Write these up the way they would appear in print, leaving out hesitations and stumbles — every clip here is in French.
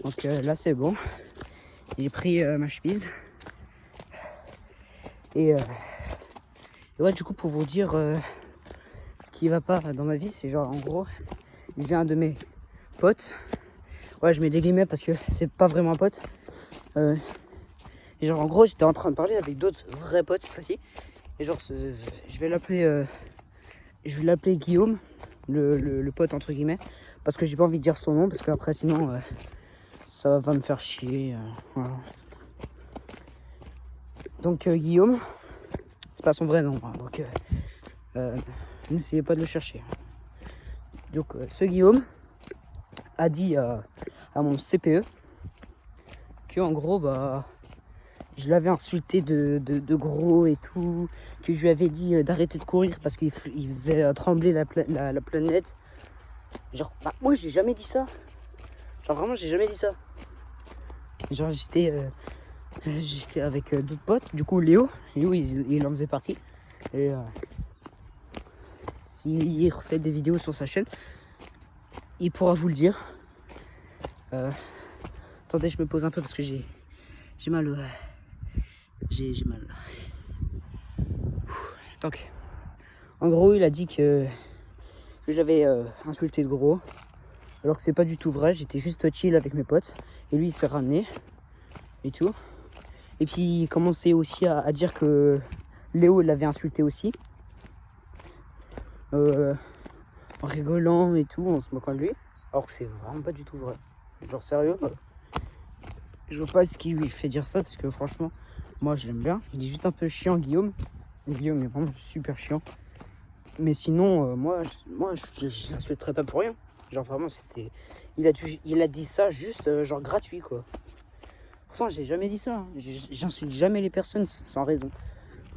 Donc là c'est bon. J'ai pris ma chemise. Et ouais, du coup, pour vous dire ce qui va pas dans ma vie, c'est genre en gros, j'ai un de mes potes. Ouais, je mets des guillemets parce que c'est pas vraiment un pote. Et genre en gros, j'étais en train de parler avec d'autres vrais potes cette fois-ci. Et genre, je vais l'appeler Guillaume, le pote entre guillemets, parce que j'ai pas envie de dire son nom parce qu'après sinon ça va me faire chier. Voilà. Donc Guillaume, c'est pas son vrai nom, hein, donc n'essayez pas de le chercher. Donc ce Guillaume a dit à mon CPE que en gros bah je l'avais insulté de gros et tout, que je lui avais dit d'arrêter de courir parce qu'il faisait trembler la planète. Genre bah moi j'ai jamais dit ça. Genre vraiment j'ai jamais dit ça. Genre j'étais avec d'autres potes, du coup Léo il en faisait partie. Et s'il refait des vidéos sur sa chaîne, il pourra vous le dire. Attendez, je me pose un peu parce que j'ai mal. J'ai mal. Donc, en gros, il a dit que j'avais insulté de gros. Alors que c'est pas du tout vrai, j'étais juste chill avec mes potes. Et lui, il s'est ramené. Et tout. Et puis, il commençait aussi à dire que Léo l'avait insulté aussi. En rigolant et tout, en se moquant de lui. Alors que c'est vraiment pas du tout vrai. Genre sérieux, je vois pas ce qui lui fait dire ça parce que franchement, moi je l'aime bien. Il est juste un peu chiant, Guillaume. Guillaume est vraiment super chiant. Mais sinon, moi je l'insulterais pas pour rien. Genre vraiment, c'était. Il a dit ça juste genre gratuit quoi. Pourtant, j'ai jamais dit ça. Hein. J'insulte jamais les personnes sans raison.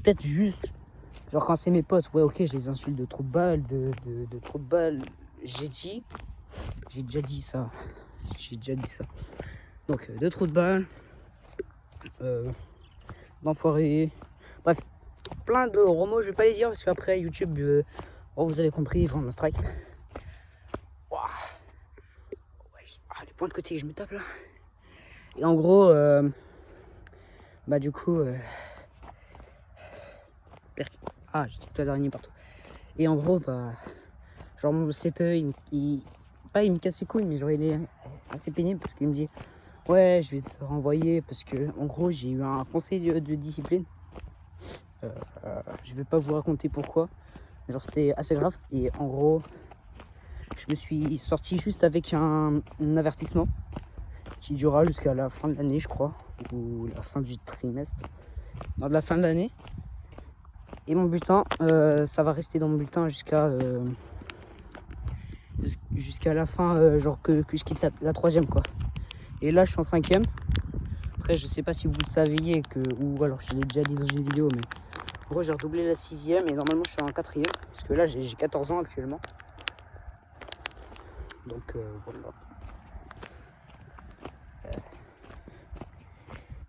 Peut-être juste. Genre quand c'est mes potes, ouais ok, je les insulte de trop de balles, de trop de balles. J'ai déjà dit ça. Donc de trop de balles, d'enfoirés, bref, plein de gros mots, je vais pas les dire parce qu'après YouTube, vous avez compris, ils vont me strike. Wow. Ouais, les points de côté que je me tape là. Et en gros, bah du coup, j'ai tout la dernière partout. Et en gros, bah, genre mon CPE, il me casse les couilles, mais genre il est assez pénible parce qu'il me dit ouais, je vais te renvoyer parce que en gros j'ai eu un conseil de discipline. Je vais pas vous raconter pourquoi. Genre c'était assez grave et en gros je me suis sorti juste avec un avertissement qui durera jusqu'à la fin de l'année je crois, ou la fin du trimestre, non, de la fin de l'année. Et mon bulletin, ça va rester dans mon bulletin jusqu'à la fin, genre que je quitte la troisième quoi. Et là je suis en cinquième. Après je sais pas si vous le saviez ou alors je l'ai déjà dit dans une vidéo, mais en gros j'ai redoublé la sixième et normalement je suis en quatrième. Parce que là j'ai 14 ans actuellement. Donc voilà.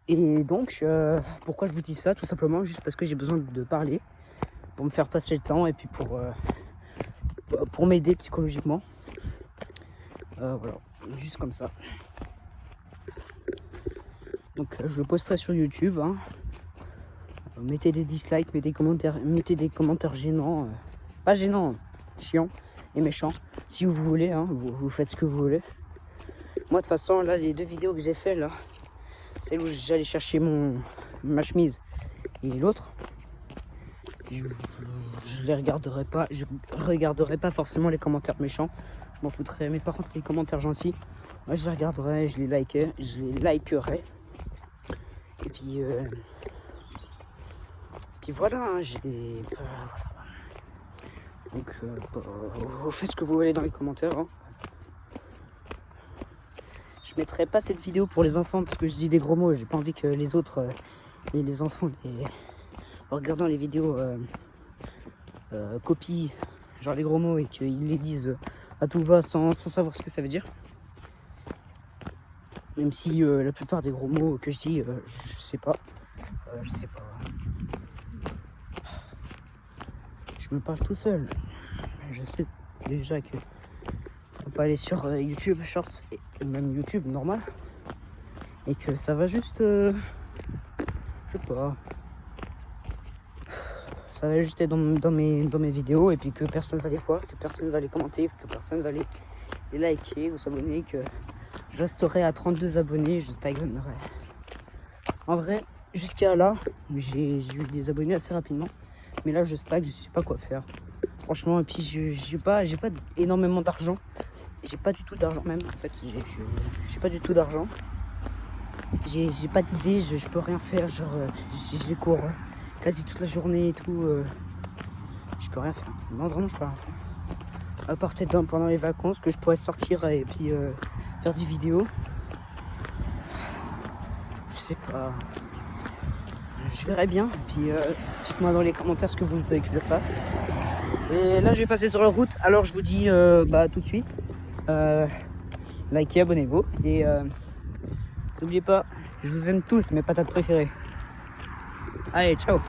Et donc pourquoi je vous dis ça? Tout simplement juste parce que j'ai besoin de parler. Pour me faire passer le temps et puis pour m'aider psychologiquement. Voilà, juste comme ça. Donc je le posterai sur YouTube. Hein. Mettez des dislikes, mettez des commentaires gênants. Pas gênants, chiants et méchants. Si vous voulez, hein, vous faites ce que vous voulez. Moi de toute façon, là, les deux vidéos que j'ai fait là, celle où j'allais chercher ma chemise et l'autre, je les regarderai pas. Je regarderai pas forcément les commentaires méchants. Je m'en foutrais. Mais par contre, les commentaires gentils, moi je les regarderai, je les likerai. Et puis voilà, hein, voilà. Donc vous faites ce que vous voulez dans les commentaires. Hein. Je mettrai pas cette vidéo pour les enfants parce que je dis des gros mots. J'ai pas envie que les autres, les enfants, en regardant les vidéos, copient genre les gros mots et qu'ils les disent à tout va sans savoir ce que ça veut dire. Même si la plupart des gros mots que je dis, je sais pas. Je me parle tout seul. Je sais déjà que ça va pas aller sur YouTube Shorts. même YouTube normal, et que ça va juste, je sais pas, ça va juste être dans mes vidéos, et puis que personne va les voir, que personne va les commenter, que personne va les liker ou s'abonner, que je resterai à 32 abonnés, je stagnerai. En vrai, jusqu'à là, j'ai eu des abonnés assez rapidement, mais là je stagne, je sais pas quoi faire. Franchement, et puis j'ai pas énormément d'argent. J'ai pas du tout d'argent même, en fait, j'ai pas du tout d'argent. J'ai pas d'idée, je peux rien faire, genre j'ai cours quasi toute la journée et tout. Je peux rien faire. Non, vraiment, je peux rien faire. À part peut-être pendant les vacances que je pourrais sortir et puis faire des vidéos. Je sais pas. Je verrai bien. Et puis dites-moi dans les commentaires ce que vous voulez que je fasse. Et là, je vais passer sur la route. Alors, je vous dis tout de suite. Likez, abonnez-vous. Et n'oubliez pas, je vous aime tous, mes patates préférées. Allez, ciao!